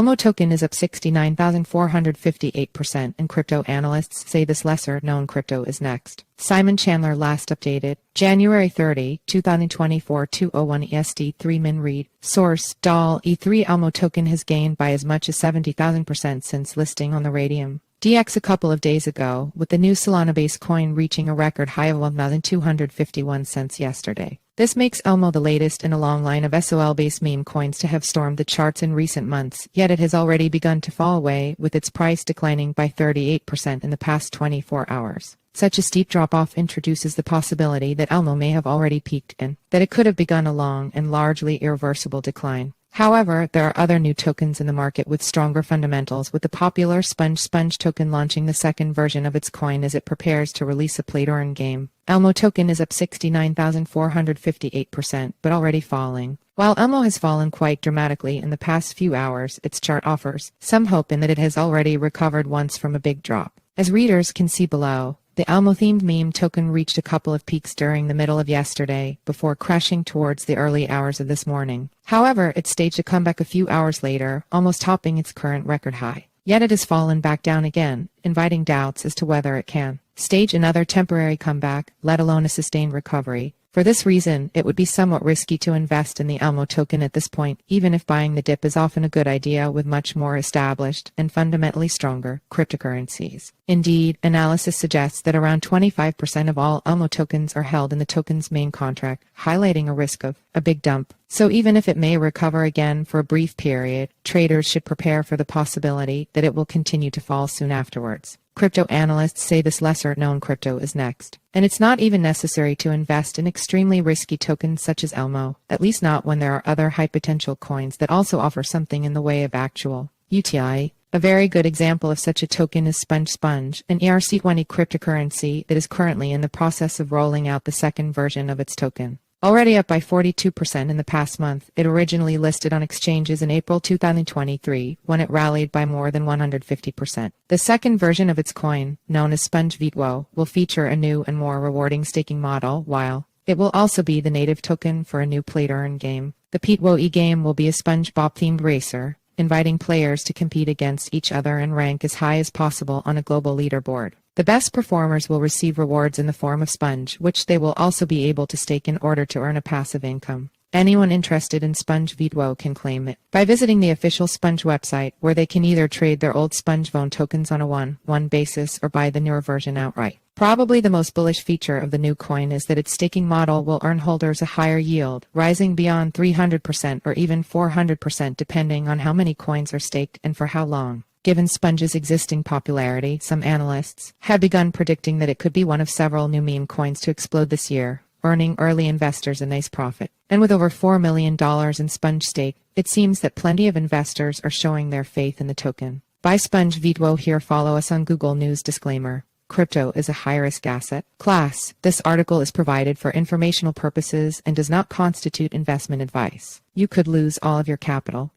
ELMO token is up 69,458%, and crypto analysts say this lesser-known crypto is next. Simon Chandler last updated January 30, 2024, 2:01 EST 3-min read. Source: Dall. E3 ELMO token has gained by as much as 70,000% since listing on the Raydium DEX a couple of days ago, with the new Solana-based coin reaching a record high of 1,251 cents yesterday. This makes ELMO the latest in a long line of SOL-based meme coins to have stormed the charts in recent months, yet it has already begun to fall away, with its price declining by 38% in the past 24 hours. Such a steep drop-off introduces the possibility that ELMO may have already peaked and that it could have begun a long and largely irreversible decline. However, there are other new tokens in the market with stronger fundamentals, with the popular Sponge token launching the second version of its coin as it prepares to release a play-to-earn game. ELMO token is up 69,458%, but already falling. While ELMO has fallen quite dramatically in the past few hours, its chart offers some hope in that it has already recovered once from a big drop. As readers can see below, the ELMO-themed meme token reached a couple of peaks during the middle of yesterday, before crashing towards the early hours of this morning. However, it staged a comeback a few hours later, almost topping its current record high. Yet it has fallen back down again, inviting doubts as to whether it can stage another temporary comeback, let alone a sustained recovery. For this reason, it would be somewhat risky to invest in the ELMO token at this point, even if buying the dip is often a good idea with much more established and fundamentally stronger cryptocurrencies. Indeed, analysis suggests that around 25% of all ELMO tokens are held in the token's main contract, highlighting a risk of a big dump. So even if it may recover again for a brief period, traders should prepare for the possibility that it will continue to fall soon afterwards. Crypto analysts say this lesser-known crypto is next. And it's not even necessary to invest in extremely risky tokens such as ELMO, at least not when there are other high-potential coins that also offer something in the way of actual UTI. A very good example of such a token is Sponge, an ERC20 cryptocurrency that is currently in the process of rolling out the second version of its token. Already up by 42% in the past month, it originally listed on exchanges in April 2023, when it rallied by more than 150%. The second version of its coin, known as Sponge VTWO, will feature a new and more rewarding staking model, while it will also be the native token for a new play-to-earn game. The VTWO e-game will be a SpongeBob-themed racer, inviting players to compete against each other and rank as high as possible on a global leaderboard. The best performers will receive rewards in the form of Sponge, which they will also be able to stake in order to earn a passive income. Anyone interested in Sponge VTWO can claim it by visiting the official Sponge website, where they can either trade their old SpongeVone tokens on a one-one basis or buy the newer version outright. Probably the most bullish feature of the new coin is that its staking model will earn holders a higher yield, rising beyond 300% or even 400% depending on how many coins are staked and for how long. Given Sponge's existing popularity, some analysts have begun predicting that it could be one of several new meme coins to explode this year, earning early investors a nice profit. And with over $4 million in Sponge stake, it seems that plenty of investors are showing their faith in the token. Buy Sponge VTWO here. Follow us on Google News. Disclaimer: crypto is a high-risk asset class. This article is provided for informational purposes and does not constitute investment advice. You could lose all of your capital.